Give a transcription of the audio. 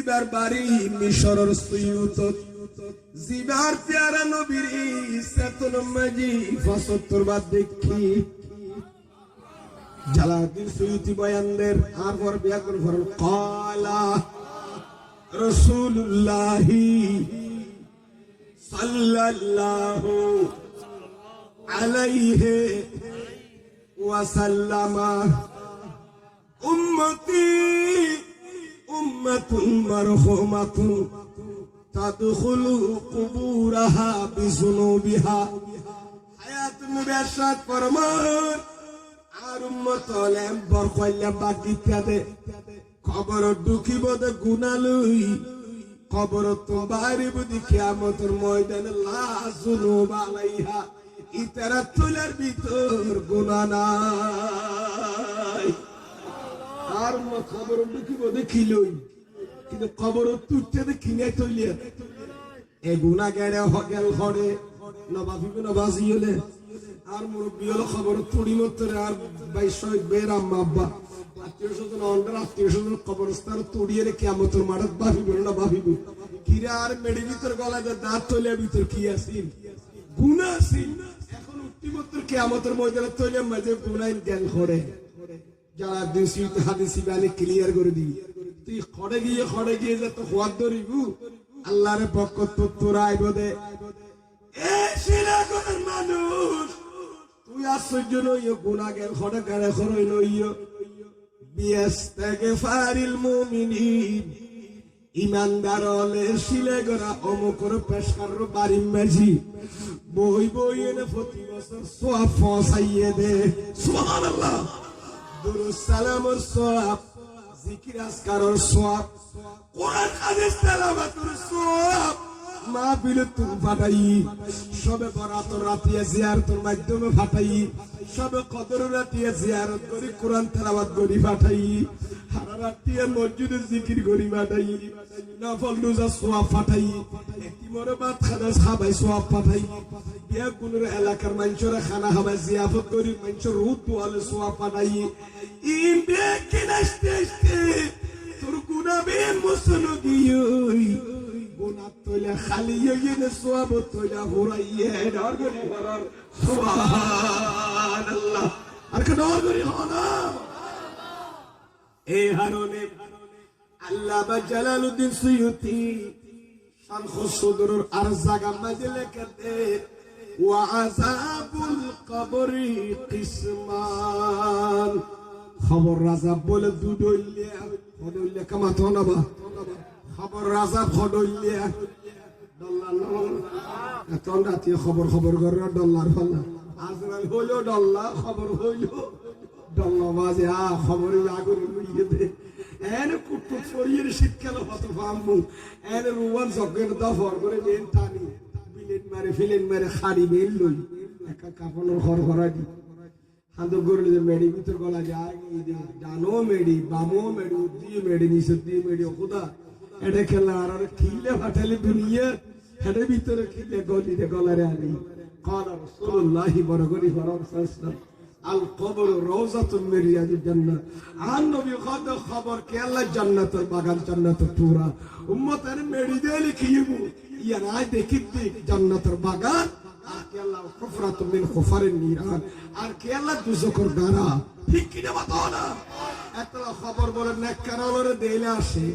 zipper বাড়ি মিশরের সুয়ুতত zipper প্যারা নবীর ইসাতুল মাজি ৭৫ বার দেখি জালালউদ্দিন সুয়ুতি বয়ানদের আর পর ব্যাকরণ করেন ক্বালা রাসূলুল্লাহি সাল্লাল্লাহু আলাইহি ওয়াসাল্লামা উম্মতি উম্মাতুন মারহুমাতুন তাদখুলু কুবুরাহা বিযুনুবিহা হায়াত মুবাশশাত ফরমান আর উম্মত হলেন বরকইলা বাকিটা দে খবর ঢুকিব দে গুনালুই খবর তো বাড়িব দি কিয়ামতের ময়দানে লা যুনুব আলাইহা ইতারা তুলার ভিতর গুনাহ নাই আর খবর ঢুকিব দে কিলই কিন্তু খবর তুলতে দে কিনে তৈলিয়া এ গুনাহ গেড়ে হগেল ঘরে নবাফি নবাজি হলে আর মুরব্বী হলো খবর তুড়ি মতো আর ২২ বের আম্মা আব্বা আত্মীয় স্বজন অন্ডার আত্মীয় স্বজন কবরস্থান তুড়িয়ে রে কিয়ামতের মাঠত বাফিব না বাফিব কিরে আর মেডি ভিতর গলায় দাঁত তলিয়া ভিতর কি আসিল গুনাহ আসিল এখন উঠতি মতো কিয়ামতের ময়দানে তলিয়া মাঝে গুনাহ জ্ঞান করে যারা দেশি হাদিসি বানি ক্লিয়ার করে দি তুই খড়ে গিয়ে যত খোয়াদ ধরিবু আল্লাহর পক্ষ তো তোরা আইব দে এ শিরাগর মানুষ তুই আশ্চর্য নইও গুনাহের খড়ে গাড়ে খরই নইও বিয়াস্তাগফারিল মুমিনিন ইমানদার হলে শিলে গরা অমকর পেশকার বাড়ি মাঝি বই এনে প্রতি বছর সওয়াব পৌঁছাইয়ে দে সুবহানাল্লাহ দুরুদ সালামের সওয়াব জিকির আজকারের সওয়াব কোরআন হাদিস তেলাওয়াতের সওয়াব মাহফিল তুমি ফাটাই সবে বরাত রাতিয়া জিয়ারতের মাধ্যমে ফাটাই সবে কদর রাতিয়া জিয়ারত করি কোরআন তেলাওয়াত করি ফাটাই সারা রাতিয়া মসজিদে জিকির করি ফাটাই নফল রোজা সওয়াব ফাটাই এতিমরে ভাত খানা খাবাই সওয়াব ফাটাই বিয়া কোনের এলাকার মানুষের খানা খাবাই জিয়াফত করি মানুষের রূপ তোয়ালে সওয়াব ফাটাই ইন বে কিনাস্তে তোর গুনাহ বে মুসনো গিয়ই গুনাহ তোলা খালি ইয়ে সওয়াব তোলা হুরাইয়ে ডর করে সুবহানাল্লাহ আর কে ডর করে হনা এই হারনে আল্লামা জালালউদ্দিন সুয়ুতি শারহুস সুদুরুর আর জায়গা মাঝে লেখতে ওয়া আযাবুল কবরি কিসমান খবর রাজাব বলে দুডইলিয়া হদইলিয়া কামাতো না বা খবর রাজাব হদইলিয়া ডলার এতন রাতে খবর করে ডলার ফলা আজরাইল হইলো ডল্লা খবর হইলো ডল্লা বাজে খবরে আগুন লইয়ে দে এনে কুটু ফরিয়ে শীতকাল হত ফামু এনে রুয়ান জগের দফর করে মেন টানি ফিলেন মারে খাড়ি বেল লই একা কাপনের ঘর ঘরা দি হাঁদু গরলে যে মেডি ভিতর গলা যায় ডানো মেডি বামো মেডি দিয়ে মেডি নিচে দিয়ে মেডি খোদা এটা খেলা আর খিলে ফাটালে দুনিয়া হেডে ভিতরে খিলে গলিতে গলারে আনি ক্বালা রাসূলুল্লাহি বরগরি ফরাসাল্লাম আল কবর রওজাতুম মিন রিয়াদিল জান্নাহ আন নবী খবর কে আল্লাহ জান্নাতের বাগান জান্নাতের টুরা উম্মতের মেডি দিয়ে লিখিবু ইয়া রায় দেখিতে জান্নাতের বাগান আর কে আল্লাহ কুফরাতুম মিন কুফারিন নিরান আর কে আল্লাহ দুজকর দ্বারা ঠিক কি না বাতো না এত খবর বলে নেককারলরে দেইলে আসে